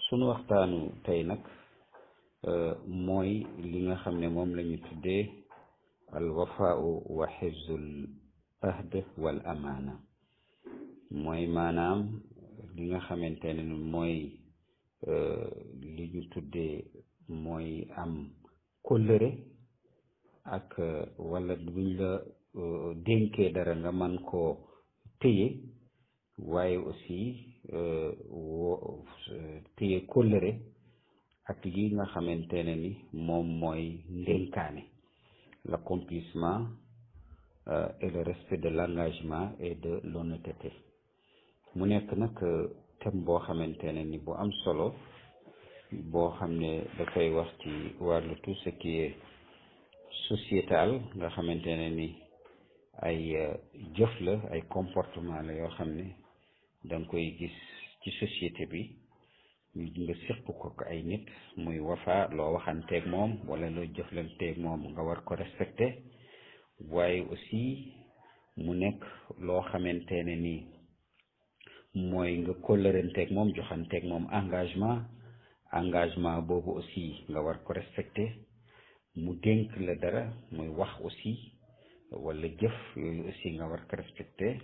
sunu waxtaanu tey nag mooy li nga xam ne moom la ñu tuddee al wafaau wa xifzul ahd wal amaana mooy maanaam li nga xamante ne mooy li ñu tuddee mooy am kóllëre ak wala buñ la dénkee dara nga man koo téye waaye aussi téye kóllëre ak li nga xamante ne ni moom mooy ndénkaane l'accomplissement et le respect de l'engagement et de l'honnêteté mu nekk nag thème boo xamante ne ni bu am solo boo xam ne dafay wax ci wàllu tout ce qui est sociétal nga xamante ne ni ay jëf la ay comportement la yoo xam ne da nga koy gis ci société bi nga séq ko ay nit muy wafa loo waxanteeg moom wala loo jëflanteeg moom nga war ko respecté waaye aussi mu nekk loo xamante ne ni mooy nga kóllëranteeg moom joxanteeg moom engagement boobu aussi nga war ko respecté mu dénk la dara muy wax aussi wala jëf yooyu aussi nga war ko respecté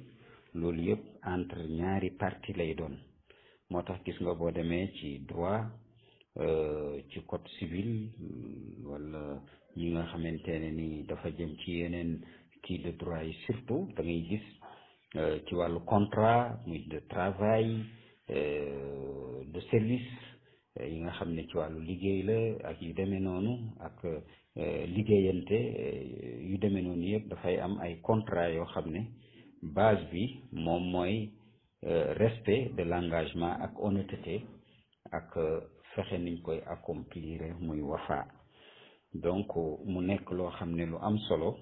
loolu yëpp entre ñaari partie lay doon moo tax gis nga boo demee ci droit ci code civil wala yi nga xamante ne ni dafa jëm ci yeneen kii de droit yi surtout da ngay gis ci wàllu contrat muy de travail de service yi nga xam ne ci wàllu liggéey la ak yu demee noonu ak liggéeyante yu demee noonu yëpp dafay am ay contrat yoo xam ne base bi moom mooy respect de l'engagement ak honnêteté ak fexe niñ koy accomplir muy wafa donc mu nekk loo xam ne lu am solo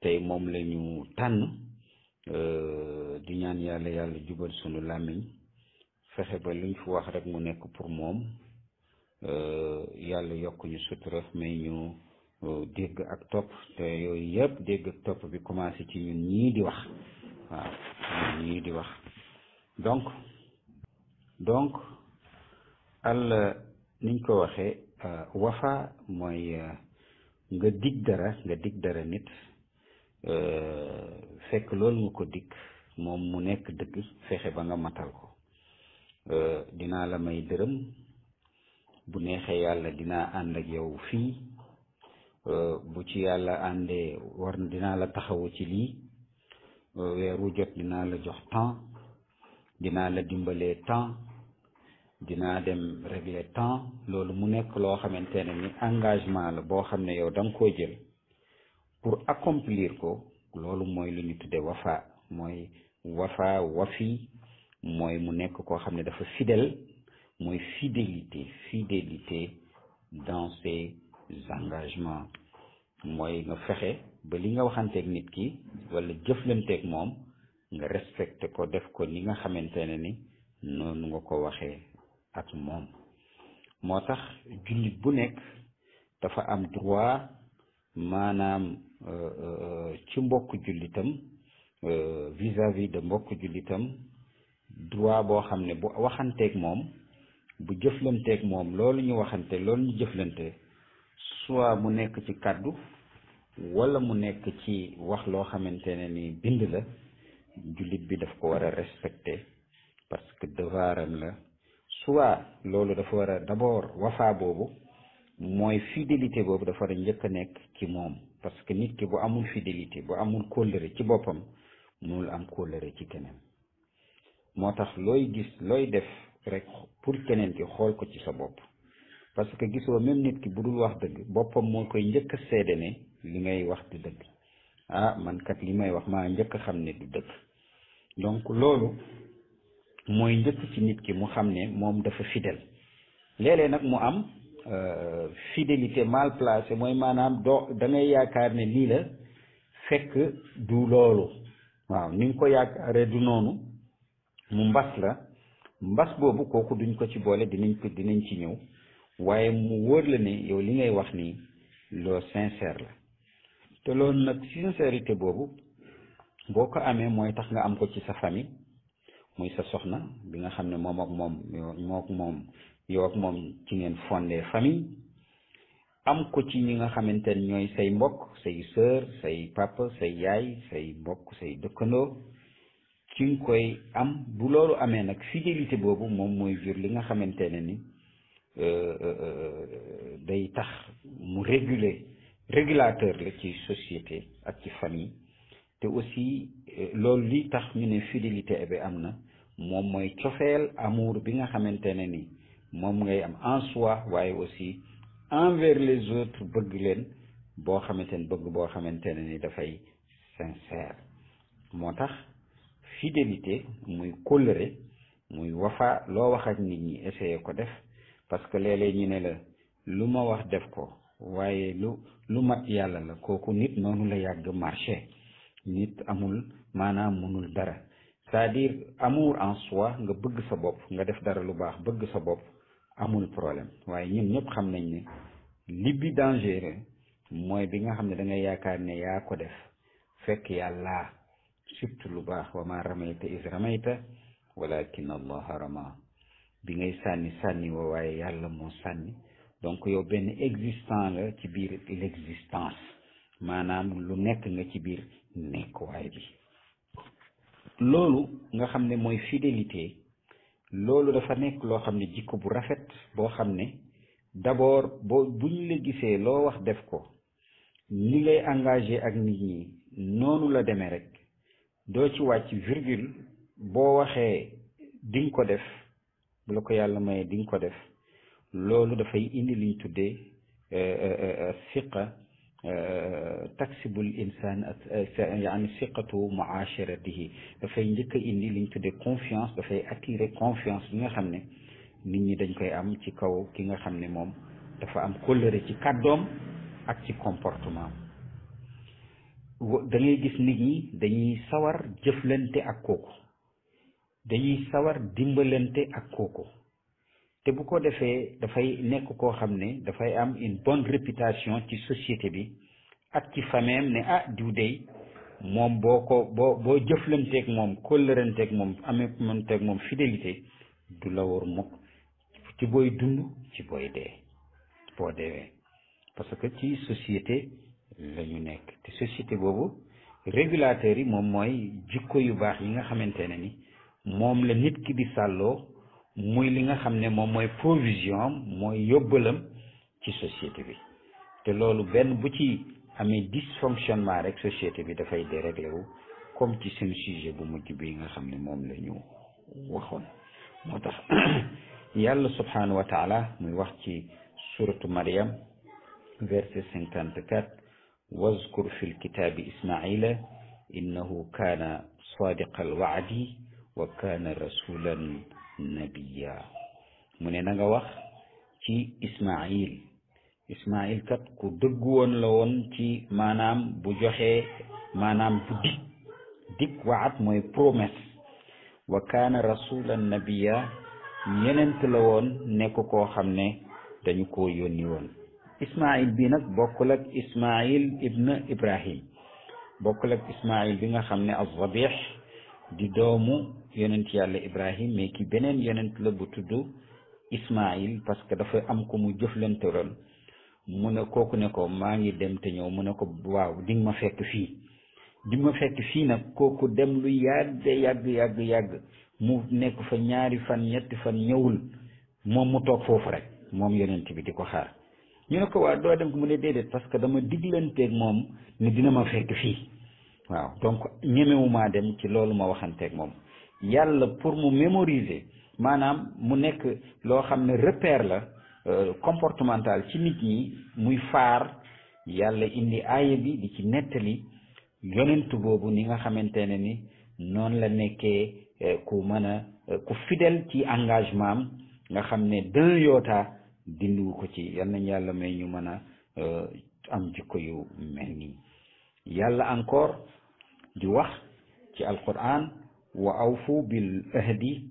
tey moom la ñu tànn di ñaan yàlla jubal sunu làmmiñ fexe ba luñ fi wax rek mu nekk pour moom yàlla yokk ñu sutura may ñu dégg ak topp te yooyu yëpp dégg ak topp bi commencé ci ñun ñii di wax waaw ñun ñii di wax donc niñ ko waxee wafa mooy nga dig dara nit fekk loolu nga ko dig moom mu nekk dëgg fexe ba nga matal ko dinaa la may dërëm bu neexee yàlla dinaa ànd ak yow fii bu ci yàlla àndee dinaa la taxawu ci lii weer wu jot dinaa la jox temps dinaa la dimbalee temps dinaa dem régler temps loolu mu nekk loo xamante ne ni engagement la boo xam ne yow da nga koo jël pour accomplir ko loolu mooy lu ñu tuddee wafa mooy wafi mooy mu nekk koo xam ne dafa fidèle mooy fidélité dans ses engagements mooy nga fexe ba li nga waxanteeg nit ki wala jëflanteeg moom nga respecté ko def ko ni nga xamante ne ni noonu nga ko waxee ak moom moo tax jullit bu nekk dafa am droit maanaam ci mbokk jullitam vis-à-vis de mbokk jullitam droit boo xam ne bu waxanteeg moom bu jëflanteeg moom loolu ñu waxante loolu ñu jëflante soit mu nekk ci kàddu wala mu nekk ci wax loo xamante ne ni bind la jullit bi daf ko war a respecter parce que devoiram la soit loolu dafa war a d'abord wafa boobu mooy fidélité boobu dafa war a njëkk a nekk ci moom parce que nit ki bu amul fidélité bu amul kóllëre ci boppam mënul am kóllëre ci keneen moo tax looy gis looy def rek pour keneen ki xool ko ci sa bopp parce que gisoo même nit ki bu dul wax dëgg boppam moo koy njëkk a seede ne li ngay wax du dëgg man kat li may wax maa njëkk a xam ne du dëgg donc loolu mooy njëkk ci nit ki mu xam ne moom dafa fidèle léeg-léeg nag mu am fidélité mal placée mooy maanaam da ngay yaakaar ne lii la fekk du loolu waaw ni nga ko yaakaaree du noonu mu mbas la mbas boobu kooku duñ ko ci boole dinañ ci ñëw waaye mu wóor la ne yow li ngay wax nii loo sincère la te loolu nag sincérité boobu boo ko amee mooy tax nga am ko ci sa famille muy sa soxna bi nga xam ne moom ak moom yow ak moom ci ngeen fondé famille. am ko ci ñi nga xamante ne ñooy say mbokk say sœur say papa say yaay say mbokk say dëkkandoo ci nga koy am. bu loolu amee nag fidélité boobu moom mooy jur li nga xamante ne ni day tax mu régulateur la ci société ak ci famille. te aussi loolu li tax ñu ne fidélité bi am na moom mooy cofeel amour bi nga xamante ne ni moom ngay am en soi, waaye aussi envers les autres bëgg leen boo xamante ne bëgg boo xamante ne ni dafay sincère. moo tax fidélité muy kóllëre muy wafa loo wax ak nit ñi essayer ko def, parce que léeg-léeg ñu ne la lu ma wax def ko, waaye lu mat yàlla la. kooku nit noonu la yàgg marché. nit amul maanaam mënul dara, c'est-à-dire amour en soi, nga bëgg sa bopp, nga def dara lu baax bëgg sa bopp amul problème. waaye ñun ñëpp xam nañ ne li bi dangereux mooy bi nga xam ne da ngay yaakaar ne yaa ko def fekk yàlla, surtout lu baax wa ma ramayta is ramayta walakin allaha rama. bi ngay sànni woo waaye yàlla moo sànni. donc yow benn existant la ci biir l'existence, maanaam lu nekk nga ci biir nekkuwaay bi. loolu nga xam ne mooy fidélité, loolu dafa nekk loo xam ne jikko bu rafet boo xam ne d'abord buñ la gisee loo wax def ko, ni ngay engagé ak nit ñi noonu la demee rek, doo ci wàcc virgule. boo waxee di nga ko def, bu la ko yàlla mayee di nga ko def. loolu dafay indi liñ tuddee siqa, taksibul insaan yaani siqatu muasharatihi, dafay njëkk a indi liñ tuddee confiance, dafay attirer confiance bi nga xam ne nit ñi dañ koy am ci kaw ki nga xam ne moom dafa am kóllëre ci kàddoom ak ci comportement. da ngay gis nit ñi dañuy sawar jëflante ak kooku, dañuy sawar dimbalante ak kooku, te bu ko defee dafay nekk koo xam ne dafay am une bonne réputation ci société bi ak ci fameem ne diw dey moom boo jëflanteeg moom kóllëranteeg moom ameemanteeg moom fidélité du la war mukk ci booy dund ci booy dee boo deewee. parce que ci société la ñu nekk, te société boobu régulateurs yi moom mooy jikko yu baax yi nga xamante ne ni moom la nit ki di sàlloo, muy li nga xam ne moom mooy provision mooy yóbbalam ci société bi. te loolu benn bu ci amee dysfonctionnement rek société bi dafay déréglé wu, comme ci seen sujet bu mujj bi nga xam ne moom la ñu waxoon. moo tax yàlla subhanahu wa taala muy wax ci suratu Maryam verset 54, wazkur fi lkitaabi ismaila innahu kaana sadiqa alwaadi wa kaana rasulan nabiya. mu ne na nga wax ci Ismaïl kat ku dëgg woon la woon ci maanaam bu joxee maanaam bu dig waat mooy promesse. wa kaana rasulan nabiya, yenent la woon nekk koo xam ne dañu ko yónni woon. Ismaïl bi nag bokkul ak Ismaïl ibn Ibrahim, bokkul ak Ismaïl bi nga xam ne az-Zabih di doomu yonent yàlla Ibrahim, mais ki beneen yonent la bu tudd Ismaïl, parce que dafa am ko mu jëflanteroon. mu ne kooku ne ko maa ngi dem te ñëw, mu ne ko waaw di nga ma fekk fii nag kooku dem lu yàgg mu nekk fa ñaari fan ñetti fan ñëwul, moom mu toog foofu rek moom yonent bi di ko xaar. ñu ne ko waa doo dem ko mu ne déedéet, parce que dama diglanteeg moom ne dina ma fekk fii. waaw donc ñemewumaa dem ci loolu ma waxanteeg moom. yàlla pour mu mémoriser, maanaam mu nekk loo xam ne repère la comportemental ci nit ñi, muy faar, yàlla indi aaya bi di ci nettali yonent boobu ni nga xamante ne ni noonu la nekkee ku fidèle ci engagement am, nga xam ne d'un yoota dindiwu ko ci. yal nañ yàlla may ñu mën a am jikko yu mel nii. yàlla encore di wax ci alquran wa awfu bil ahdi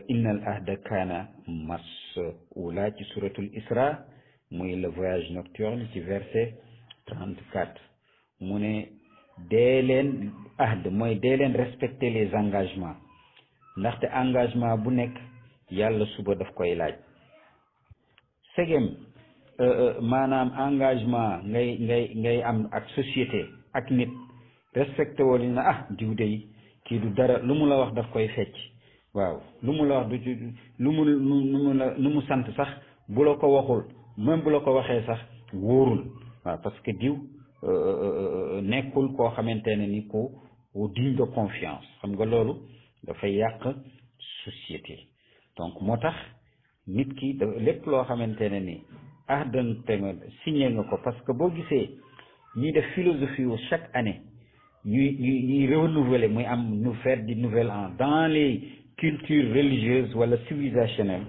inna al ahda kaana mas'uula ci suratul isra, muy le voyage nocturne ci verset 34. mu ne dee leen ahd mooy dee leen respecter les engagements. ndaxte engagement bu nekk yàlla suba daf koy laaj segem maanaam engagement ngay am ak société ak nit respecté woo li na diw dey kii du dara lu mu la wax daf koy fecc waaw lu mu la wax du ci lu mu sant sax bu la ko waxul même bu la ko waxee sax wóorul waaw parce que diw nekkul koo xamante ne ni ku digne de confiance xam nga loolu dafay yàq société donc moo tax nit ki lépp loo xamante ne ni dante nga signé nga ko parce que boo gisee ñuy def philosophie wu chaque année ñuy renouveler muy am ñu faire di nouvel an dans les cultures religieuses wala civilisationnelles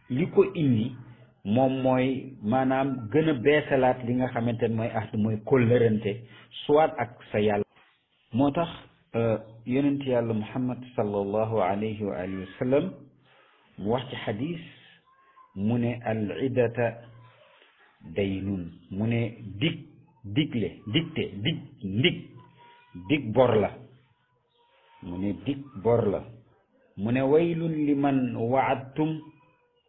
li ko indi moom mooy maanaam gën a beesalaat li nga xamante ne mooy mooy kóllërante soit ak sa yàlla moo tax yonent yàlla muhammad sallallahu alayhi wa alihi wa sallam mu wax ci xadis mu ne al iddata daynun mu ne dig bor la mu ne dig bor la mu ne waylun liman waadtum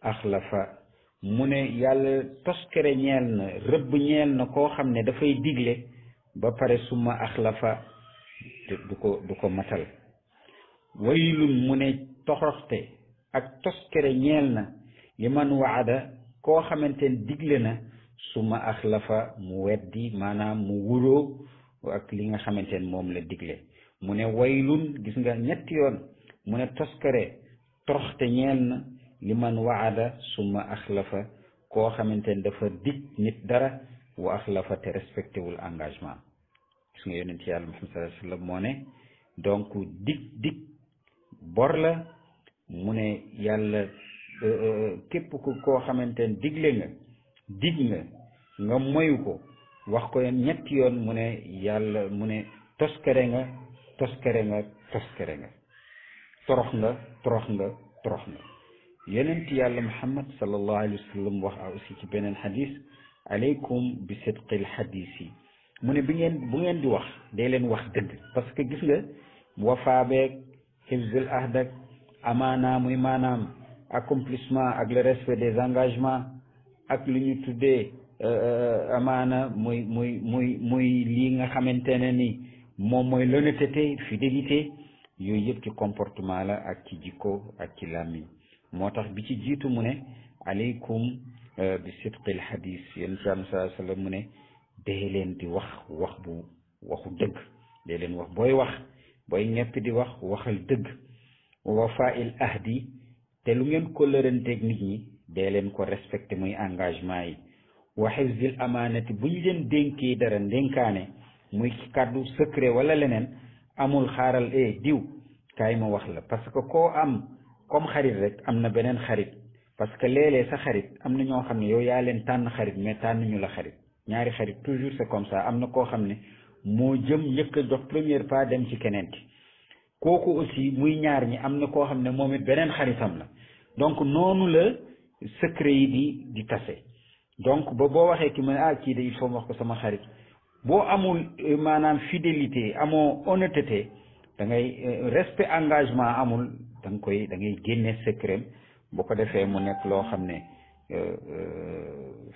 axlafa mu ne yàlla toskere ñeel na rëbb ñeel na koo xam ne dafay digle ba pare suma axlafa du ko matal waylun mu ne toxoxte ak toskere ñeel na liman waada koo xamante ne digle na suma axlafa mu weddi maanaam mu wuroo ak li nga xamante ne moom la digle mu ne waylun gis nga ñetti yoon mu ne toskare toroxte ñeel na li man waada suma axlafa koo xamante ne dafa dig nit dara wa axlafa te respecté wul engagement gis nga yonent yàlla Muhammad sallallahu alayhi wa sallam moo ne donc dig bor la mu ne yàlla képp ku koo xamante ne digle nga dig nga moyu ko wax ko ñetti yoon mu ne yàlla mu ne toskare nga torox nga yonent yàlla muhammad sallallahu alayhi wa sallam wax aussi ci beneen xadis aleykum bi sidqil xadis yi mu ne bu ngeen di wax day leen wax dëgg parce que gis nga wafaabeeg hifzul ahdak amaana muy maanaam accomplissement ak le respect des engagements ak lu ñu tuddee amaana muy lii nga xamante ne ni moom mooy l'honnêteté fidélité yooyu yëpp ci comportement la ak ci jikko ak ci làmmiñ moo tax bi ci jiitu mu ne aleykum bi sidqil hadis yéen ci am sallallahu alayhi wa sallam mu ne dee leen di waxu dëgg dee leen wax booy ñepp di waxal dëgg wafaa'il ahdi te lu ngeen ko lëranteeg nit ñi dee leen ko respecté muy engagement yi wa hifzil amaanati bu ñu leen dénkee dara ndénkaane muy kàddu secret wala leneen amul xaaral diw kaay ma wax la parce que koo am comme xarit rek am na beneen xarit parce que léeg-léeg sa xarit am na ñoo xam ne yow yaa leen tànn xarit mais tànn ñu la xarit ñaari xarit toujours c'est comme ça am na koo xam ne moo jëm njëkk a jox premier pas dem ci keneen ki kooku aussi muy ñaar ñi am na koo xam ne moom it beneen xaritam la donc noonu la secret yi di tase donc boo waxee ki ma kii de il faut ma wax ko sama xarit boo amul maanaam fidélité amoo honnêteté da ngay respect engagement amul da ngay génne secret bu ko defee mu nekk loo xam ne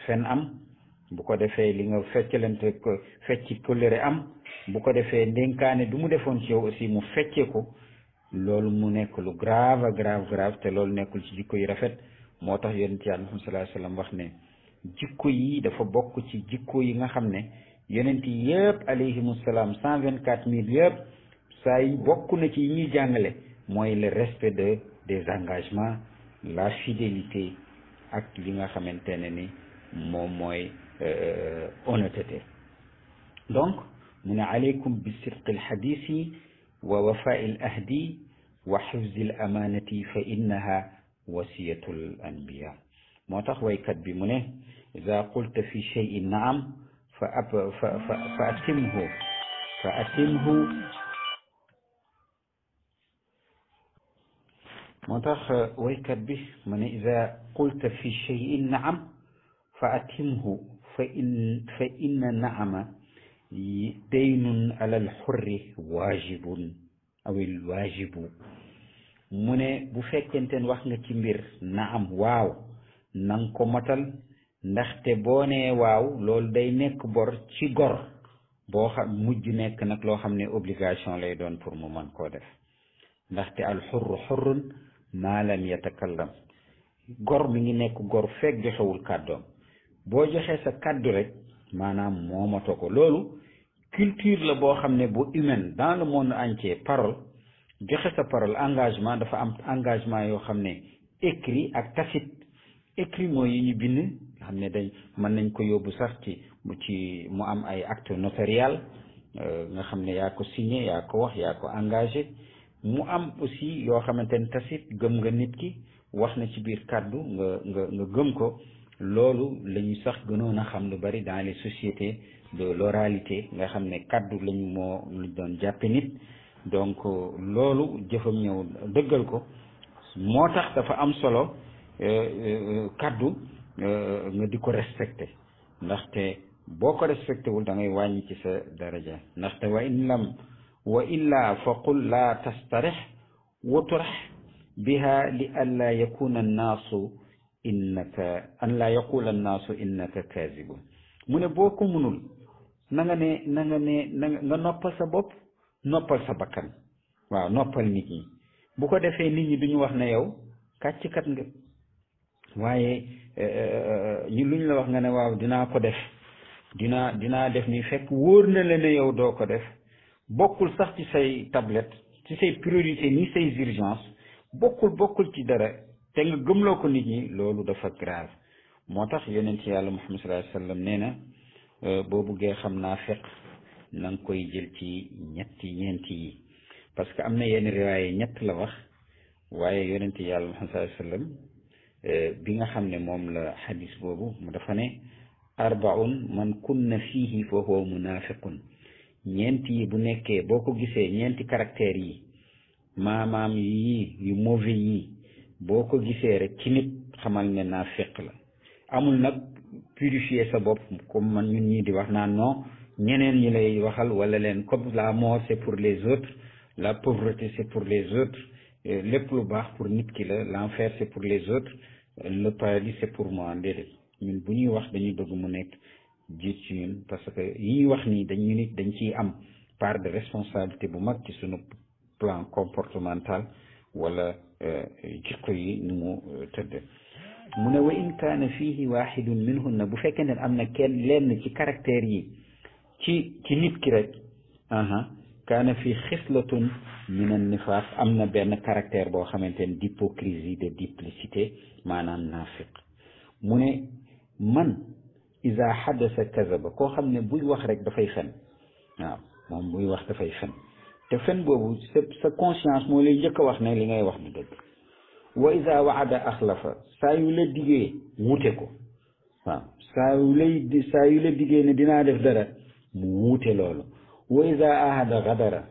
fen am bu ko defee li nga feccalante fecci kóllëre am bu ko defee ndénkaane du mu defoon ci yow aussi mu feccee ko loolu mu nekk lu grave te loolu nekkul ci jikko yi rafet moo tax yonent Yàlla Muhammad sallallahu alayhi wa sallam wax ne jikko yi dafa bokk ci jikko yi nga xam ne yonent yi yëpp alayhimu salaam 124 000 yëpp saa yi bokk na ci yi ñuy jàngale mooy le respect des engagements la fidélité ak li nga xamante ne ni moom mooy honnêteté donc mu ne aleykum bi sidqi alxadisi wa wafai l ahdi wa xifzi l amanati fa innaha wasiyatu l anbiya moo tax waykat bi mu ne ida qulta fi cheyin naam fa atimhu moo tax waykat bi mu ne ida qulta fi cheyin naam fa atimhu fa inna naama daynun ala alxurri waajibun aw alwaajibu mu ne bu fekkente wax nga ci mbir na am waaw nang ko matal ndaxte boo nee waaw loolu day nekk bor ci gor boo xam mujj nekk nag loo xam ne obligation lay doon pour mu mën koo def ndaxte al xurru xurrun maa lam yatakallam gor mi ngi nekk gor fekk joxewul kàddoom boo joxee sa kàddu rek maanaam moomatoo ko loolu culture la boo xam ne bu humaine dans le monde entier parole joxe sa parole engagement dafa am engagement yoo xam ne écrit ak tacite écrit mooy yi ñu bind nga xam ne dañ mën nañ ko yóbbu sax ci mu am ay acte notarial nga xam ne yaa ko signé yaa ko wax yaa ko engagé mu am aussi yoo xamante ne tacite gëm nga nit ki wax na ci biir kàddu nga gëm ko loolu la ñu sax gënoon a xam lu bari dans les sociétés de l'oralité nga xam ne kàddu lañu luñ doon jàppe nit donc loolu jëfam ñëw dëggal ko moo tax dafa am solo kàddu nga di ko respecté ndaxte boo ko respecté wul da ngay wàññi ci sa daraja ndaxte wa illa fa qul la tastarih wa turah biha li an la yakuna annaasu innaka kaazibun mu ne boo ko munul na nga noppal sa bopp noppal sa bakkan waaw noppal nit ñi bu ko defee nit ñi duñu wax ne yow kàcckat nga waaye luñ la wax nga ne waaw dinaa ko def dinaa def ni fekk wóor na la ne yow doo ko def bokkul sax ci say tablette ci say priorité ni say urgence bokkul ci dara te nga gëmloo ko nit ñi loolu dafa grave moo tax yonent yàlla Muhammad sallallahu alayhi wa sallam nee na boo buggee xam naa fekk na nga koy jël ci ñeenti yi parce que am na yenn riwaaye ñett la wax waaye yonent yàlla Muhammad sallallahu alayhi wa sallam bi nga xam ne moom la xadis boobu mu dafa ne arbaun man kunna fiihi fa huwa munafiqun ñeenti yi bu nekkee boo ko gisee ñeenti caractères yi maamaam yii yu mauvais yii boo ko gisee rek ci nit xamal ne naafiq la amul nag purifier sa bopp comme man ñun ñii di wax naan non ñeneen ñi lay waxal wala leen comme la mort c'est pour les autres la pauvreté c'est pour les autres lépp lu baax pour nit ki la l'enfer c'est pour les autres le paradis c'est pour moi déedéet ñun bu ñuy wax dañuy bëgg mu nekk jiit ci ñun parce que yi ñuy wax nii dañ ciy am part de responsabilité bu mag ci suñu plan comportemental wala jikko yi ni mu tëdd mu ne wa in kaana fiihi waxidun minhunna bu fekkee ne am na kenn lenn ci caractère yi ci nit ki rek kaana fi xislatun min an nifaaq am na benn caractère boo xamante ne d'hypocrisie de duplicité maanaam naafiq mu ne man iza xaddasa kazaba koo xam ne buy wax rek dafay fen waaw moom buy wax dafay fen te fen boobu sa conscience moo lay njëkk a wax ne li ngay wax du dëgg wa iza waada axlafa saa yu la diggee wuute ko waaw saa yu la diggee ne dinaa def dara mu wuute loolu wa iza ahada gadara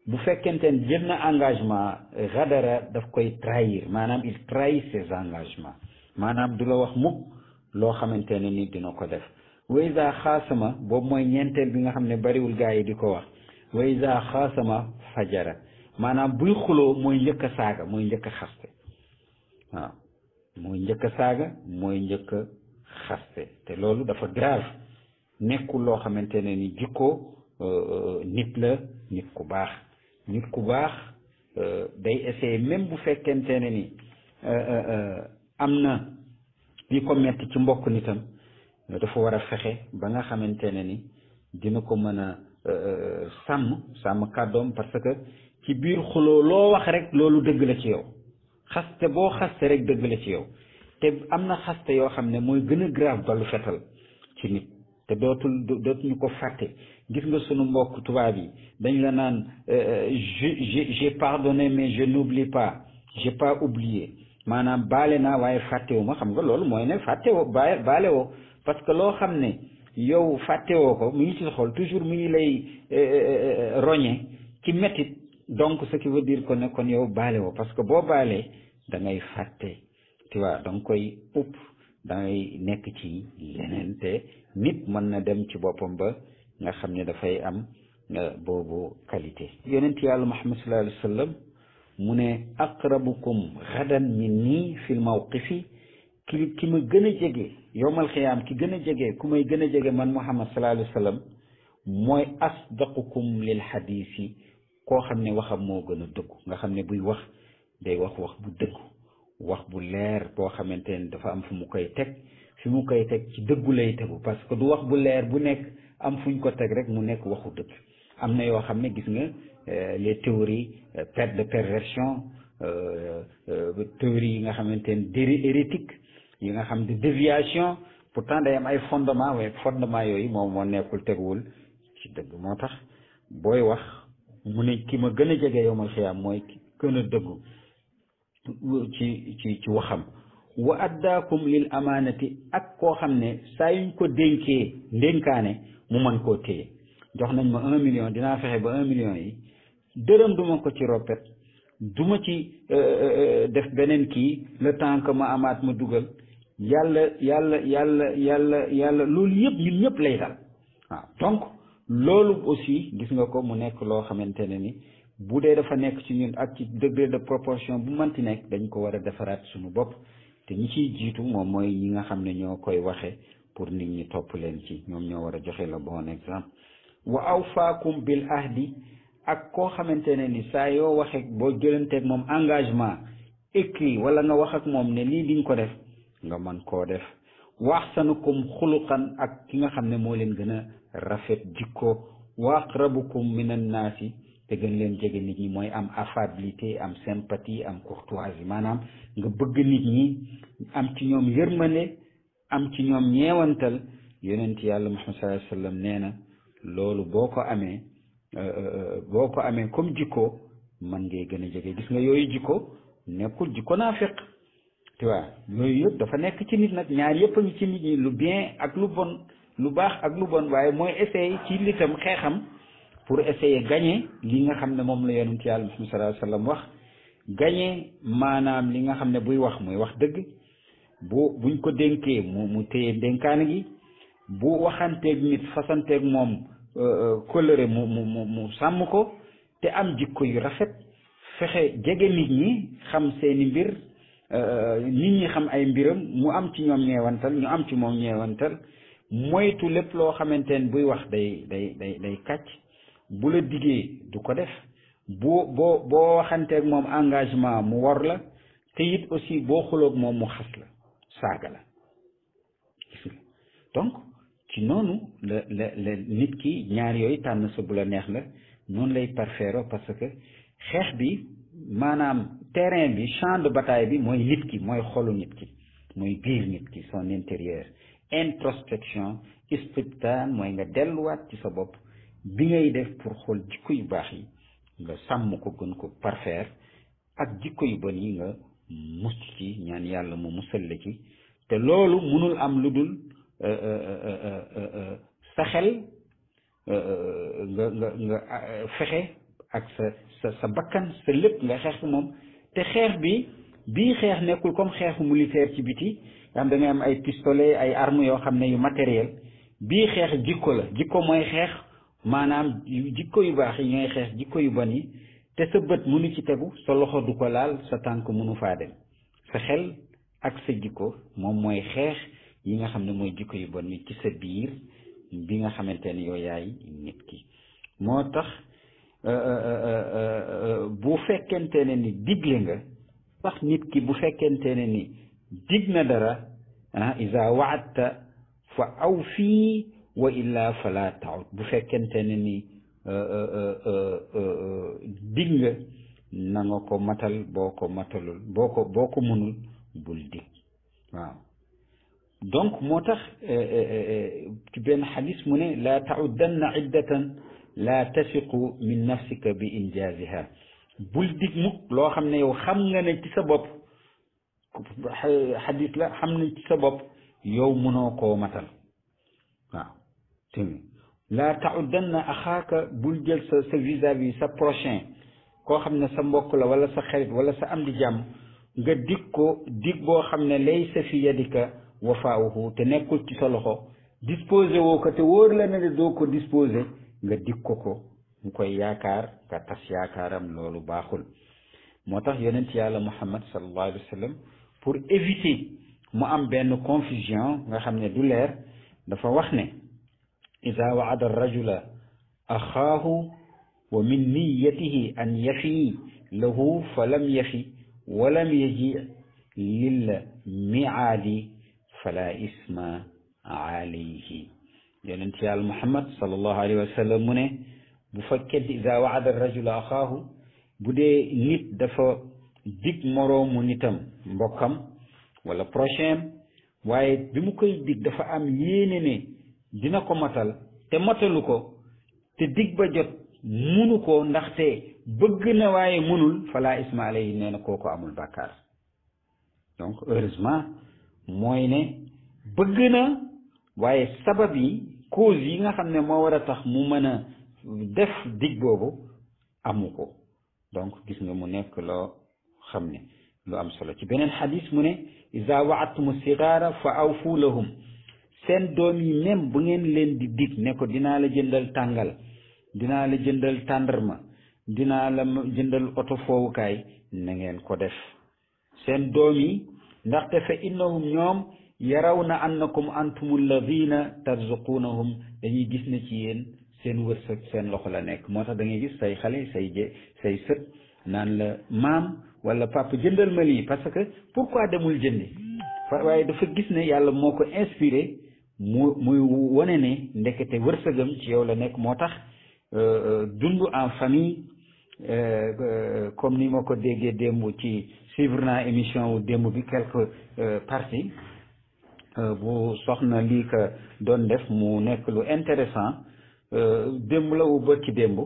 bu fekkente ne jël na engagement gadara daf koy trahir maanaam il trahit ses engagements maanaam du la wax mukk loo xamante ne ni dina ko def wa iza xaasama boobu mooy ñeenteel bi nga xam ne bariwul gaa yi di ko wax wa iza xaasama fajara maanaam buy xuloo mooy njëkk a saaga mooy njëkk a xaste waaw mooy njëkk a saaga mooy njëkk a xaste te loolu dafa grave nekkul loo xamante ne ni jikko nit la nit ku baax day essayer même bu fekkente ne ni am na li ko metti ci mbokk nitam dafa war a fexe ba nga xamante ne ni dina ko mën a sàmm kàddoom parce que ci biir xuloo loo wax rek loolu dëgg la ci yow xaste boo xaste rek dëgg la ci yow te am na xaste yoo xam ne mooy gën a grave balu fetal ci nit te dootuñu ko fàtte gis nga sunu mbokk tubaab yi dañ la naan j'ai pardonné mais je n'oublie pas j'ai pas oublié maanaam baale naa waaye fàttewu ma xam nga loolu mooy ne fàttewoo baale woo parce que loo xam ne yow fàttewoo ko mu ngi ci sa xol toujours mu ngi lay roñe ci métit donc ce qui veut dire que ne kon yow baale woo parce que boo baalee da ngay fàtte tu vois da nga koy upp da ngay nekk ci leneen te nit mën na dem ci boppam ba nga xam ne dafay am boobu qualité yonent yàlla Muhammad sallallahu alayhi wa sallam mu ne aqrabukum gadan minni fil mawqifi ki ma gën a jege yowmal xiyaam ki gën a jege ku may gën a jege man Muhammad sallallahu alayhi wa sallam mooy asdaqukum lil xadiisi koo xam ne waxam moo gën a dëggu nga xam ne buy wax day wax bu dëggu wax bu leer boo xamante ne dafa am fu mu koy teg ci dëggu lay tegu parce que du wax bu leer bu nekk am fuñ ko teg rek mu nekk waxu dëgg am na yoo xam ne gis nga les théories de perversion théories yi nga xamante ne hérétique yi nga xam de déviation pourtant day am ay fondement waaye fondement yooyu moom moo nekkul teguwul ci dëgg moo tax booy wax mu ne ki ma gën a jege yow ma xiyaam mooy ki gën a dëggu ci waxam wa addaakum lil amaanati ak koo xam ne saa yuñ ko dénkee ndénkaane mu mën koo téye jox nañ ma 1 million dinaa fexe ba 1 million yi dërëm duma ko ci roppet duma ci def beneen kii le temps que ma amaat ma dugal yàlla loolu yëpp ñun ñëpp lay dal waaw donc loolu aussi gis nga ko mu nekk loo xamante ne ni bu dee dafa nekk ci ñun ak ci degré de proportion bu manti nekk dañ ko war a defaraat suñu bopp te ñi ciy jiitu moom mooy ñi nga xam ne ñoo koy waxe pour nit ñi topp leen ci ñoom ñoo war a joxe le bon exemple wa awfaakum bil ahdi ak koo xamante ne ni saa yoo waxee boo jëlanteeg moom engagement écrit wala nga wax ak moom ne lii di nga ko def nga mën koo def wa ahsanukum xuluqan ak ki nga xam ne moo leen gën a rafet jikko wa aqrabukum minan naasi te gën leen jege nit ñi mooy am affabilité am sympathie am courtoisie maanaam nga bëgg nit ñi am ci ñoom yërmande am ci ñoom ñeewantal yonent yàlla Muhammad sallallahu alayhi wa sallam nee na loolu boo ko amee comme jikko man ngay gën a jege gis nga yooyu jikko nekkul jikko naafiq tu vois yooyu yëpp dafa nekk ci nit nag ñaar yëpp a ngi ci nit ñi lu bien ak lu bon lu baax ak lu bon waaye mooy essayer ci litam xeexam pour essayer gagner li nga xam ne moom la yonent yàlla Muhammad sallallahu alayhi wa sallam wax gagner maanaam li nga xam ne buy wax muy wax dëgg buñ ko dénkee mu téye dénkaane gi bu waxanteeg nit fasanteeg moom kóllëre mu sàmm ko te am jikko yu rafet fexe jege nit ñi xam seeni mbir nit ñi xam ay mbiram mu am ci ñoom ñeewantal ñu am ci moom ñeewantal moytu lépp loo xamante ne buy wax day kàcc bu la diggee du ko def boo waxanteeg moom engagement mu wor la te it aussi boo xuloog moom mu xas la saaga la gis nga donc ci noonu la nit ki ñaar yooyu tànn sa bu la neex la noonu lay parfaire parce que xeex bi maanaam terrain bi champ de bataille bi mooy nit ki mooy xolu nit ki mooy biir nit ki son intérieur introspection istibtaan mooy nga delluwaat ci sa bopp bi ngay def pour xool jikko yu baax yi nga sàmm ko gën ko parfaire ak jikko yu bon yi nga mucc ci ñaan yàlla mu musal la ci te loolu mënul am lu dul sa xel nga fexe ak sa bakkan sa lépp nga xeex moom te xeex bii xeex nekkul comme xeexu militaire ci biti nga xam da ngay am ay pistolet ay armes yoo xam ne yu matériel bii xeex jikko la jikko mooy xeex maanaam jikko yu baax yi ñooy xeex jikko yu bon yi te sa bët mënu ci tegu sa loxo du ko laal sa tànk mënu faa dem sa xel ak sa jikko moom mooy xeex yi nga xam ne mooy jikko yu bon yi ci sa biir bi nga xamante ne yow yaay nit ki moo tax bu fekkente ne ni digle nga sax nit ki bu fekkente ne ni dig na dara iza wa'adta fa awfi wa illa fala ta'ud bu fekkente ne ni dig nga na nga ko matal boo ko matalul boo ko mënul bul dig waaw donc moo tax ci benn xadis mu ne laa ta'uddanna iddatan laa tasiqu min nafsika bi injaaziha bul dig mukk loo xam ne yow xam nga ne ci sa bopp xadis la xam ne ci sa bopp yow mënoo koo matal waaw timi laa ta'uddanna axaaka bul jël sa vis-à-vis sa prochain koo xam ne sa mbokk la wala sa xarit wala sa am di jàmm nga dig ko dig boo xam ne laysa fi yadika wafaawuhu te nekkul ci sa loxo disposé woo ko te wóor la ne doo ko disposé nga dig ko mu koy yaakaar nga tas yaakaaram loolu baaxul moo tax yonent yàlla Muhammad sallallahu alayhi wa sallam pour éviter mu am benn confusion nga xam ne du leer dafa wax ne ida waada rajula axaahu wa min niyatihi an yafi lahu fa lam yafi wa lam yaji lil miaadi fala isma alayhi yonent yàlla Muhammad sallallahu alayhi wa sallam mu ne bu fekkee ida waada rajula axaahu bu dee nit dafa dig moroomu nitam mbokkam wala prochain waaye bi mu koy dig dafa am yéene ne dina ko matal te matalu ko te dig ba jot munu ko ndaxte bëgg na waaye munul fala isma alayhi nee na kooku amul bàkkaar donc heureusement mooy ne bëgg na waaye sabab yi cause yi nga xam ne moo war a tax mu mën a def dig boobu amu ko donc gis nga mu nekk loo xam ne lu am solo ci beneen xadis mu ne iza waadtumu sigaara fa awfu lahum seen doom yi même bu ngeen leen di dig ne ko dinaa la jëndal tàngal dinaa la jëndal tàndarma dinaa la jëndal oto foowukaay na ngeen ko def seen doom yi ndaxte fa innahum ñoom yarawna annakum antum alladina tarzuqunahum dañuy gis ne ci yéen seen wërsëg seen loxo la nekk moo tax da ngay gis say xale say sët naan la maam wala papa jëndal ma lii parce que pourquoi demul jëndi waaye dafa gis ne yàlla moo ko inspiré muy wane ne ndekete wërsëgam ci yow la nekk moo tax dund en famille comme ni ma ko déggee démb ci suivre naa émission wu démb bi quelques parties bu soxna lii ka doon def mu nekk lu intéressant démb la wu bët ci démb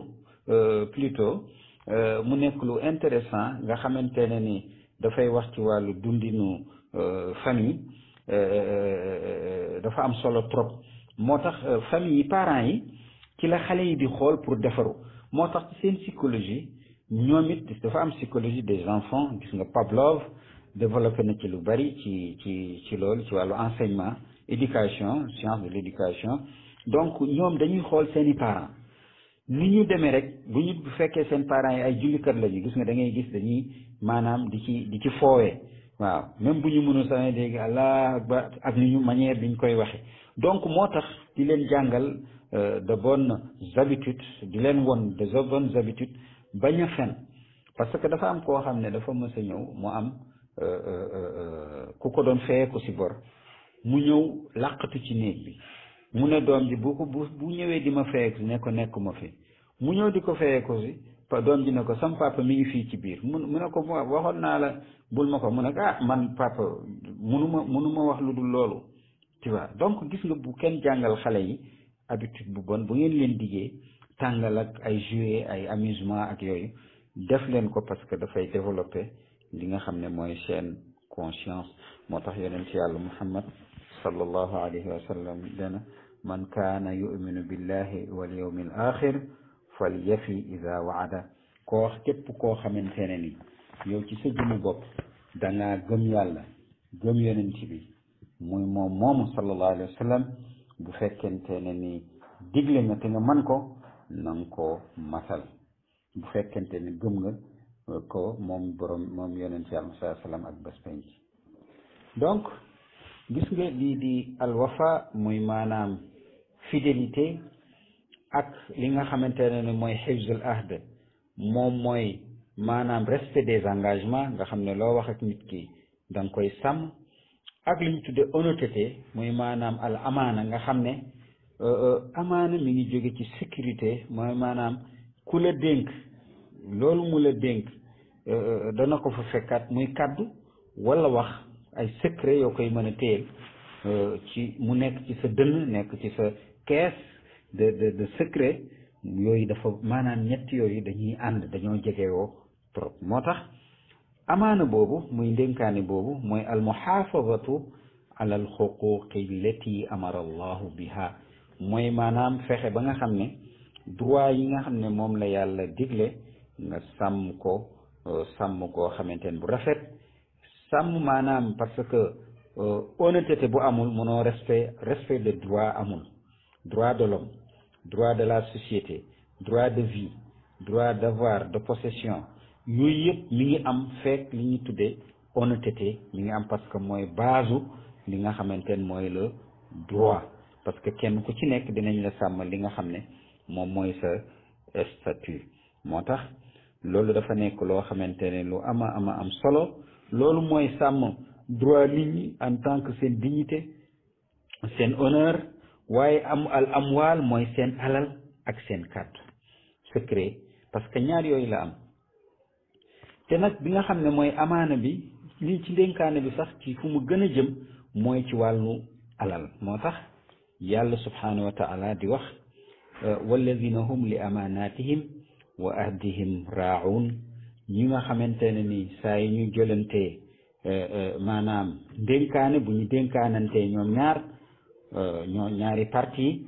plutôt mu nekk lu intéressant nga xamante ne ni dafay wax ci wàllu dundinu famille dafa am solo trop moo tax famille yi parents yi ci la xale yi di xool pour defaru moo tax ci seen psychologie ñoom it dafa am psychologie des enfants gis nga Pavlov développé na ci lu bari ci loolu ci wàllu enseignement éducation science de l'éducation donc ñoom dañuy xool seeni parents ni ñu demee rek bu fekkee seen parents yi ay jullikat lañu gis nga da ngay gis dañuy maanaam di ci foowee waaw même bu ñu mënul sax dégg Allah akbar ak ni ñu manière bi ñu koy waxe donc moo tax di leen jàngal de bonnes habitudes di leen won de bonnes habitudes bañ a fen parce que dafa am koo xam ne dafa mës a ñëw mu am ku ko doon fayee ko si bor mu ñëw làqatu ci néeg bi mu ne doom ji bu ñëwee di ma fayee ne ko nekkuma fi mu ñëw di ko fayee ko si doom ji ne ko sam papa mi ngi fii ci biir mu ne ko waxoon naa la bul ma ko mu ne ko man papa munuma wax lu dul loolu tu vois donc gis nga bu kenn jàngal xale yi habitude bu bon bu ngeen leen diggee tàngal ak ay jouet ay amusement ak yooyu def leen ko parce que dafay développer li nga xam ne mooy seen conscience moo tax yonent yàlla Muhammad sallallahu alayhi wa sallam dana man kaana yuminu billahi wal yawmil axir fal yafi ida waada képp koo xamante ne ni yow ci sa jëmmu bopp dangaa gëm yàlla gëm yonent bi muy moomu sallallahu alayhi wa sallam bu fekkente ne ni digle nga te nga man ko na nga ko matal bu fekkente ne gëm nga ko moom yonent yàlla sallallahu alayhi wa sallam ak bés penc donc gis nga lii di alwafa muy maanaam fidélité ak li nga xamante ne mooy hifzul ahd moom mooy maanaam respect des engagements nga xam ne loo wax ak nit ki da nga koy sàmm ak li ñu tudde honnêteté muy maanaam al amaana nga xam ne amaana mi ngi jóge ci sécurité mooy maanaam ku la dénk loolu mu la dénk dana ko fa fekkaat muy kàddu wala wax ay secret yoo koy mën a téyel ci mu nekk ci sa dënn nekk ci sa caisse de secret yooyu dafa maanaam ñett yooyu dañuy ànd dañoo jegewoo trop moo tax amaana boobu muy ndénkaani boobu mooy al muhafazatu ala al xuquqi allati amara allahu biha mooy maanaam fexe ba nga xam ne droit yi nga xam ne moom la yàlla digle nga sàmm ko sàmm koo xamante ne bu rafet sàmm maanaam parce que honnêteté bu amul mënoo respect de droit amul droit de l'homme droit de la société droit de vie droit d'avoir de possession yooyu yëpp mi ngi am fekk li ñu tuddee honnêteté mi ngi am parce que mooy base li nga xamante ne mooy le droit parce que kenn ku ci nekk dinañ la sàmm li nga xam ne moom mooy sa statut moo tax loolu dafa nekk loo xamante ne lu ama am solo loolu mooy sàmm droit nit ñi en tant que seen dignité seen honneur waaye al amwaal mooy seen alal ak seen kàddu secret parce que ñaar yooyu la am te nag bi nga xam ne mooy amaana bi lii ci ndénkaane bi sax ci fu mu gën a jëm mooy ci wàllu alal moo tax yàlla subhanahu wa taala di wax walladina hum li amanatihim wa ahdihim raa'un ñi nga xamante ne ni saa yi ñu jëlantee maanaam ndénkaane bu ñu dénkaanantee ñoom ñaari parti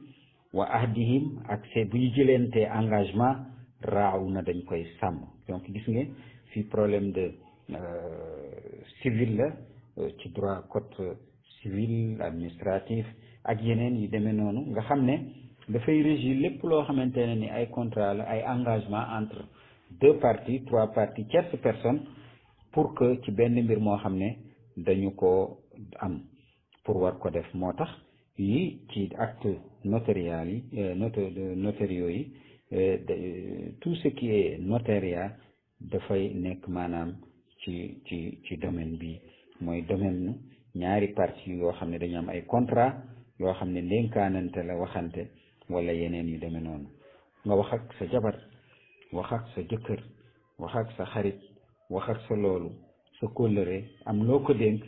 wa ahdihim ak bu ñu jëlantee engagement raa'una dañ koy sàmm donc gis ngeen fii problème de civil la ci droit code civil administratif ak yeneen yu demee noonu nga xam ne dafay régir lépp loo xamante ne ni ay contrat la ay engagement entre deux parties trois parties tierce personne pour que ci benn mbir moo xam ne dañu ko am pour war ko def moo tax yi ci acte notarial yi notariaux yi tout ce qui est notariat dafay nekk maanaam ci domaine bi mooy domaine ñaari parties yoo xam ne dañu am ay contrat yoo xam ne ndénkaanante la waxante wala yeneen yu demee noonu nga wax ak sa jabar wax ak sa jëkkër wax ak sa xarit wax ak sa loolu sa kóllëre am loo ko dénk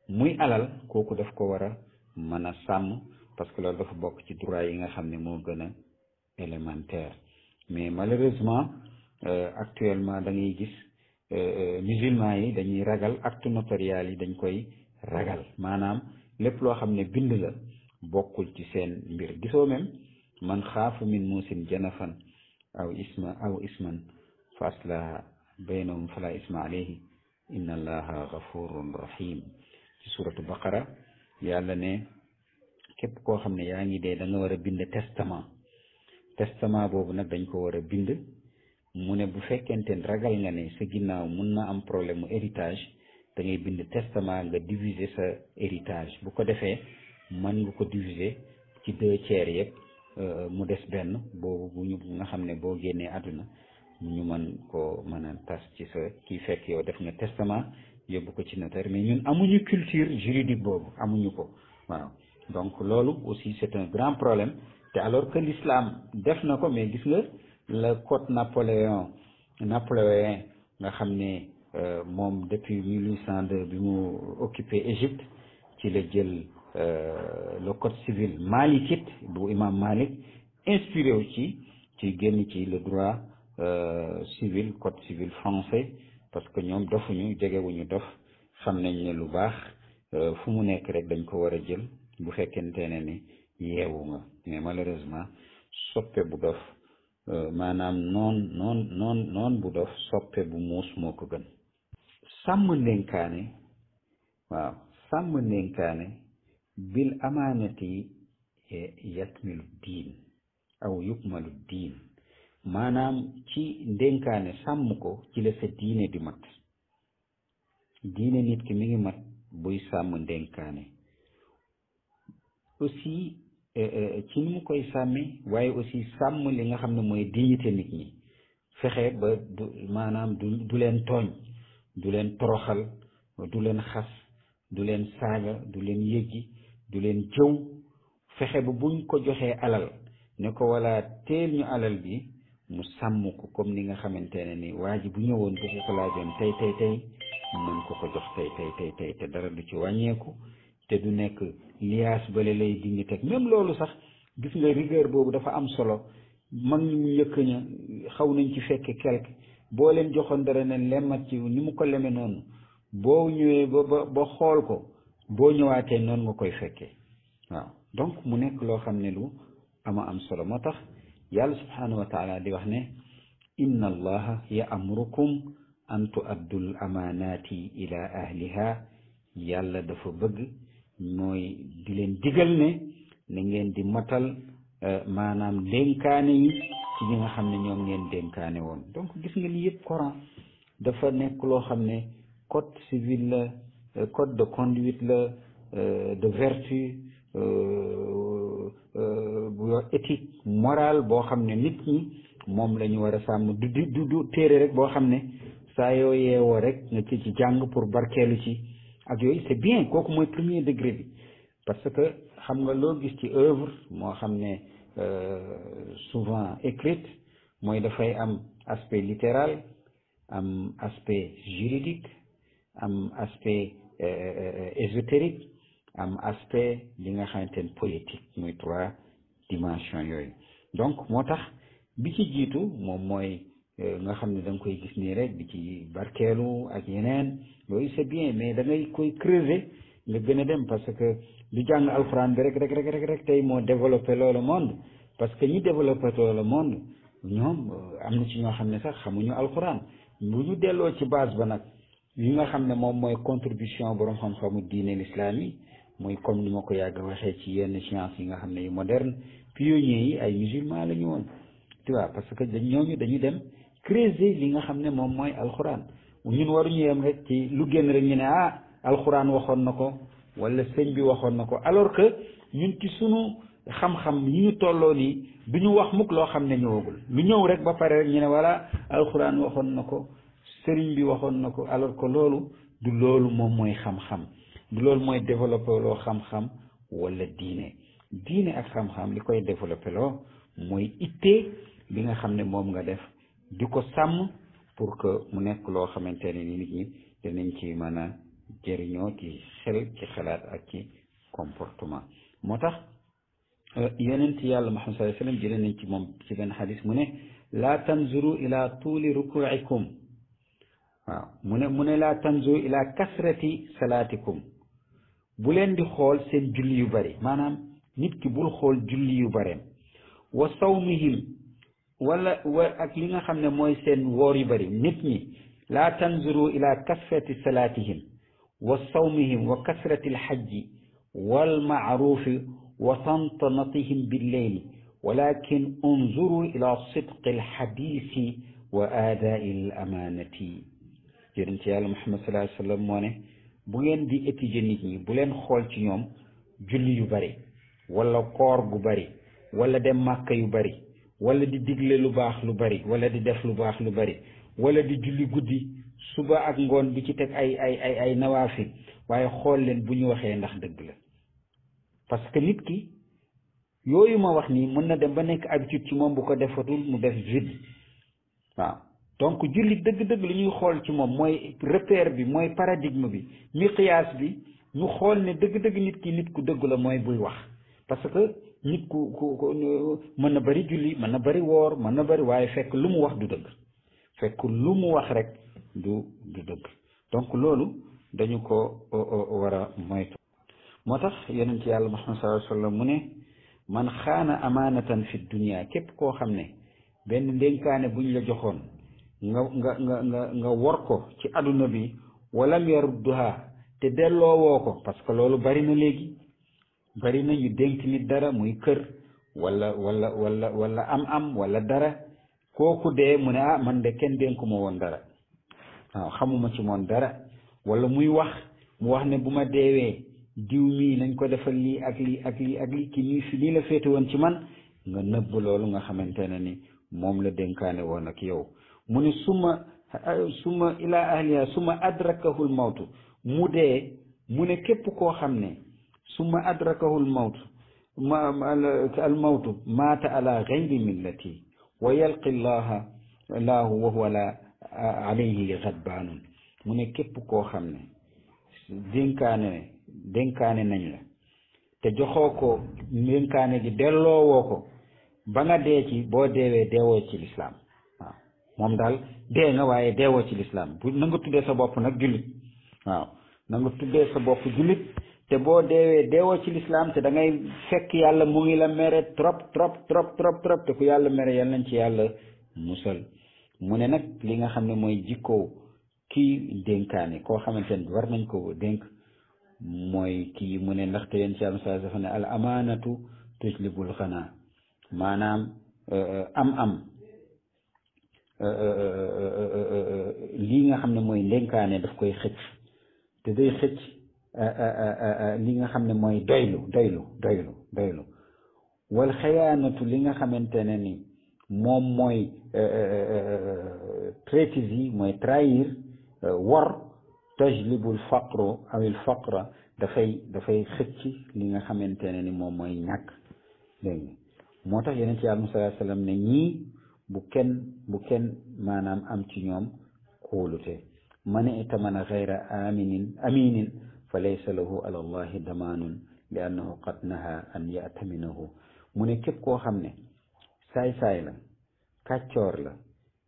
muy alal kooku daf ko war a mën a sàmm parce que loolu dafa bokk ci droit yi nga xam ne moo gën a élémentaire mais malheureusement actuellement da ngay gis musulmans yi dañuy ragal acte notarial yi dañ koy ragal maanaam lépp loo xam ne bind la bokkul ci seen mbir gisoo même man xaafu min muusin janafan aw isman fa aslaha baynahum fala isma alayhi inna allaha gafurun rahim ci suratu baqara yàlla ne képp koo xam ne yaa ngi dee da nga war a bind testament boobu nag dañ ko war a bind mu ne bu fekkente ragal nga ne sa ginnaaw mun na am problème mu héritage da ngay bind testament nga diviser sa héritage bu ko defee mën nga ko diviser ci 2/3 yëpp mu des benn boobu bu nga xam ne boo génnee àdduna ñu mën ko mën a tas ci sa kii fekk yow def nga testament yóbbu ko ci notaire mais ñun amuñu culture juridique boobu amuñu ko waaw donc loolu aussi c'est un grand problème te alors que l'islam def na ko mais gis nga le code napoléon nga xam ne moom depuis 1802 bi mu occupé Égypte ci la jël le code civil malikite bu imam Malik inspiré wu ci génn ci le droit civil code civil français parce que ñoom dofuñu jegewuñu dof xam nañ ne lu baax fu mu nekk rek dañ ko war a jël bu fekkente ne ni yeewu nga mais malheureusement soppe bu dof maanaam noon bu dof soppe bu muus moo ko gën sàmm ndénkaane bil amaanati yakmilu diin aw yukmalu diin maanaam ci ndénkaane sàmm ko ci la sa diine di mat diine nit ki mi ngi mat buy sàmm ndénkaane aussi ci ni mu koy sàmmi waaye aussi sàmm li nga xam ne mooy dignité nit ñi fexe ba du leen tooñ du leen toroxal du leen xas du leen saaga du leen yëggi du leen jëw fexe ba buñ ko joxee alal ne ko wala teel ñu alal bi mu sàmm ko comme ni nga xamante ne ni waa ji bu ñëwoon bu ko laajoon tey mën ko jox tey te dara du ci wàññeeku te du nekk liaas bale lay dindi teg même loolu sax gis nga rigueur boobu dafa am solo mag ñi mu njëkk ña xaw nañ ci fekke quelque boo leen joxoon dara ne lemmat ci ni mu ko leme noonu boo ñëwee ba xool ko boo ñëwaatee noonu nga koy fekkee waaw donc mu nekk loo xam ne lu am solo moo tax yàlla subhanahu wa taala di wax ne inna allaha ya'murukum an tu'addul amanati ila ahliha yàlla dafa bëgg mooy di leen digal ne na ngeen di matal maanaam dénkaane yi ci ñi nga xam ne ñoom ngeen dénkaane woon donc gis nga lii yëpp Coran dafa nekk loo xam ne code civil la code de conduite la de vertu bu éthique morale boo xam ne nit ñi moom la ñu war a sàmm du téere rek boo xam ne saa yoo yeewoo rek nga ci jàng pour barkeelu ci ak yooyu c'est bien kooku mooy premier degré bi parce que xam nga loo gis ci œuvre moo xam ne souvent écrite mooy dafay am aspect littéral am aspect juridique am aspect ésotérique am aspect li nga xamante ne politique muy 3 dimensions yooyu donc moo tax bi ci jiitu moom mooy nga xam ne da nga koy gis nii rek di ci barkeelu ak yeneen yooyu c'est bien mais da ngay koy creuser nga gën a dem parce que du jàng alxuraan bi rek tey moo développé loolu monde parce que ñi développé loolu monde ñoom am na ci ñoo xam ne sax xamuñu alxuraan bu ñu delloo ci base ba nag yi nga xam ne moom mooy contribution borom xam-xamu diine l'islam yi muy comme ni ma ko yàgg waxee ci yenn science yi nga xam ne yu moderne pionniers yi ay musulmans la ñu woon tu vois parce que ñooñu dañu dem creuser li nga xam ne moom mooy alxuraan ñun waruñu yem rek ci lu génn rek ñu ne alxuraan waxoon na ko wala sëñ bi waxoon na ko alors que ñun ci sunu xam-xam yi ñu tolloo nii du ñu wax mukk loo xam ne ñëwagul lu ñëw rek ba pare rek ñu ne voilà alxuraan waxoon na ko sëriñ bi waxoon na ko alors que loolu du loolu moom mooy xam-xam du loolu mooy développé loo xam-xam wala diine ak xam-xam li koy développé loo mooy ittee li nga xam ne moom nga def di ko sàmm pour que mu nekk loo xamante ne ni nit ñi dinañ ci mën a jëriñoo ci xel ci xalaat ak ci comportement moo tax yonent yàlla Muhammad sallallahu alayhi wa sallam jëlee nañ ci moom ci benn xadis mu ne laa tanzuru ila tuuli rukuikum waaw mu ne laa tanzuru ila kasrati salaatikum bu leen di xool seen julli yu bari maanaam nit ki bul xool julli yu bareem wa sawmihim wala ak li nga xam ne mooy seen woor yu bari nit ñi laa tanzuru ila kasrati salaatihim wa sawmihim wa kasrati alxajji wal maarufi wa tantanatihim billeyli walakin unzuru ila sidqi alxadisi wa aadaai alamanati yonent yàlla Muhammad sallallahu alayhi wa sallam moo ne bu ngeen di étudier nit ñi bu leen xool ci ñoom julli yu bari wala koor gu bari wala dem màkka yu bari wala di digle lu baax lu bari wala di def lu baax lu bari wala di julli guddi suba ak ngoon bi ci teg ay nawaafil waaye xool leen bu ñu waxee ndax dëgg la parce que nit ki yooyu ma wax nii mën na dem ba nekk habitude ci moom bu ko defatul mu def vide waaw donc julli dëgg-dëgg lu ñuy xool ci moom mooy repère bi mooy paradigme bi miqyaas bi ñu xool ne dëgg-dëgg nit ki nit ku dëgg la mooy buy wax parce que nit ku mën na bari julli mën na bari woor mën na bari waaye fekk lu mu wax du dëgg fekk lu mu wax rek du dëgg donc loolu dañu ko war a moytu moo tax yonent yàlla Muhammad sallallahu alayhi wa sallam mu ne man xaana amaanatan fi dunia képp koo xam ne benn ndénkaane buñ la joxoon nga wor ko ci aduna bi walam yarudduha te delloowoo ko parce que loolu bari na léegi bari na ñu dénk nit dara muy kër wala am wala dara kooku dee mu ne man de kenn dénkuma woon dara waaw xamuma ci moon dara wala muy wax mu wax ne bu ma deewee diw mii nañ ko defal lii ak lii ak lii ak lii ki nii fi lii la féete woon ci man nga nëbb loolu nga xamante ne ni moom la dénkaane woon ak yow mu ne suma ila ahliha suma adrakahul mawtu mu dee mu ne képp koo xam ne suma adrakahul mawtu al mawtu maata ala gayri millati wa yalqi laahu wa huwa la alayhi ghadbaanun mu ne képp koo xam ne dénkaane nañ la te joxoo ko dénkaane gi delloowoo ko ba nga dee ci boo deewee deewoo ci lislaam waaw moom daal dee nga waaye deewoo ci lislaam bu na nga tuddee sa bopp nag jullit waaw na nga tuddee sa bopp jullit te boo deewee deewoo ci lislaam te da ngay fekk yàlla mu ngi la mere trop te ku yàlla mere yal nañ ci yàlla musal mu ne nag li nga xam ne mooy jikkoo kii dénkaane koo xamante ne war nañ ko dénk mooy kii mu ne ndaxte yéen ci yàlla saa dafa ne al amaanatu tujlibul xanaa maanaam am lii nga xam ne mooy ndénkaane daf koy xëcc te day xëcc li nga xam ne mooy doylu wal xayaanatu li nga xamante ne ni moom mooy traîtrise mooy trahir wor tajlibul faqru awil faqra dafay xëcc li nga xamante ne ni moom mooy ñàkk dégg nga moo tax yonent yàlla Muhammad sallallahu alayhi wa sallam ne ñii bu kenn maanaam am ci ñoom kóolute man itamana gayra aminin fa laysa lahu ala allahi damaanun li annahu qad naha an yataminahu mu ne képp koo xam ne saay-saay la kàccoor la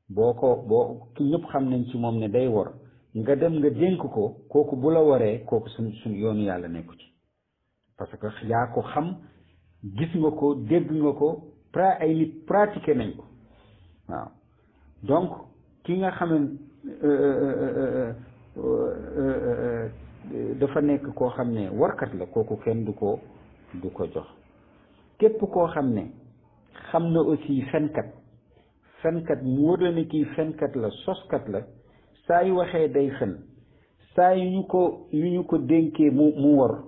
boo ki ñëpp xam nañ ci moom ne day wor nga dem nga dénk ko kooku bu la waree kooku suñ yoonu yàlla nekku ci parce que yaa ko xam gis nga ko dégg nga ko ay nit pratiqué nañ ko waaw donc ki nga xam dafa nekk koo xam ne warkat la kooku kenn du ko jox képp koo xam ne xam na aussi fenkat mu wóor la ne kii fenkat la soskat la saa yu waxee day fen saa yu ñu ko dénkee mu wor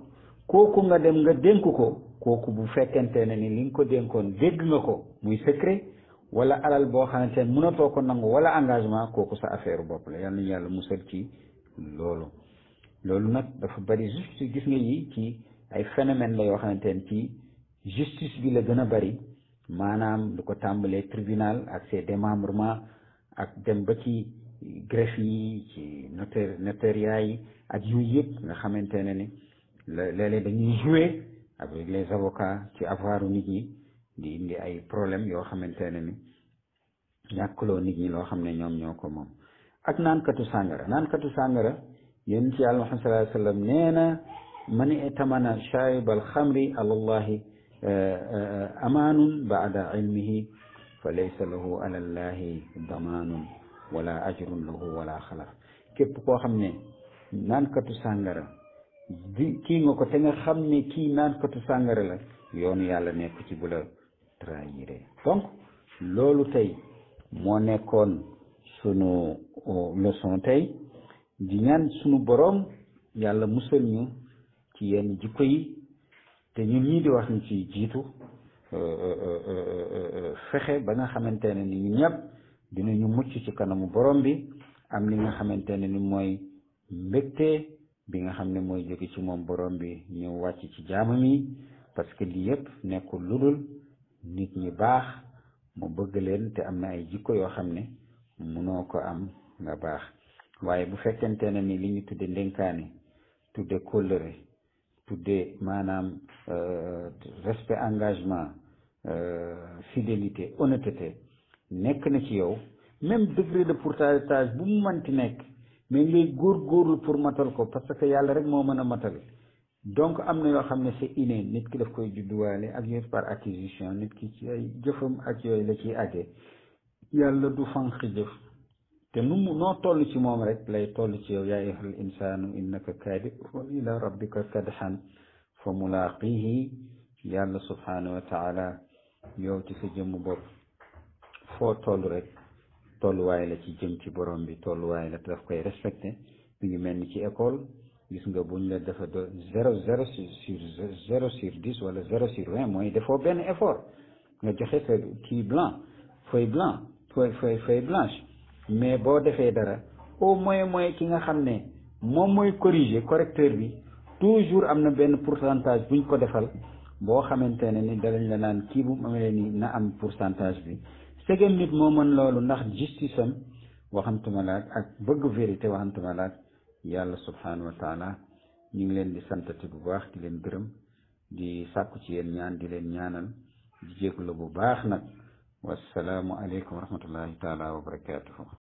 kooku nga dem nga dénk ko kooku bu fekkente ne ni li nga ko dénkoon dégg nga ko muy secret wala alal boo xamante ne mënatoo ko nangu wala engagement kooku sa affaire bopp la yal nañu yàlla musal ci loolu nag dafa bari juste gis nga yi ci ay phénomène la yoo xamante ne ci justice bi la gën a bari maanaam lu ko tàmbalee tribunal ak ses démembrements ak dem ba ci greffe yi ci notariat yi ak yooyu yëpp nga xamante ne ni léeg-léeg dañuy jouer avec les avocats ci avoiru nit ñi di indi ay problème yoo xamante ne ni ñàkkloo nit ñi loo xam ne ñoom ñoo ko moom ak naankatu sàngara yéen ci yàlla Muhammad sallallahu alayhi wa sallam nee na man itamana shaaribal xamri alallahi amaanun baada ilmihi fa laysa lahu ala llahi damaanun wala ajrun lahu wala xalaf képp koo xam ne naankatu sàngara kii nga ko te nga xam ne kii naankatu sàngara la yoonu yàlla nekk ci bu la trahiré donc loolu tey moo nekkoon sunu leçon tey di ñaan sunu boroom yàlla musal ñu ci yenn jikko yi te ñun ñii di wax ñu ci jiitu fexe ba nga xamante ne ni ñu ñëpp dinañu mucc ci kanamu borom bi am li nga xamante ne ni mooy mbégte bi nga xam ne mooy jóge ci moom borom bi ñëw wàcc ci jaamam yi parce que lii yëpp nekkul ludul nit ñi baax mu bëgg leen te am na ay jikko yoo xam ne munoo ko am nga baax waaye bu fekkente ne ni li ñu tudde ndénkaane tudde kóllëre tudde maanaam respect engagement fidélité honnêteté nekk na ci yow même degré de pourcentage bu mu manti nekk mais ngay góorgóorlu pour matal ko parce que yàlla rek moo mën a matal donc am na yoo xam ne c'est inné nit ki daf koy judduwaale ak yooyu par acquisition nit ki ci ay jëfam ak yooyu la ciy àggee yàlla du fanq jëf te noo toll ci moom rek lay toll ci yow yaa ayyuhal insaanu innaka kaadihun ila rabbika kadhan fa mulaaqihi yàlla subhanahu wa taala yow ci sa jëmm bopp foo toll rek tolluwaay la ci jëm ci borom bi tolluwaay la te daf koy respecté mi ngi mel ni ci école gis nga buñ la defa do 0 sur 10 wala 0 sur 20 mooy defoo benn effort nga joxe sa kii feuille blanche mais boo defee dara au moins ki nga xam ne moom mooy corriger correcteur bi toujours am na benn pourcentage buñ ko defal boo xamante ne ni dalañ la naan kii bu amee ni na am pourcentage bi segam nit moo mën loolu ndax justice am waxantuma laak ak bëgg vérité waxantuma laak yàlla subhanahu wa taala ñu ngi leen di santati bu baax di leen gërëm di sàkku ci yéen ñaan di leen ñaanal di jégalu bu baax nag wasalaamu aleykum wa rahmatullahi taala wa barakatuhu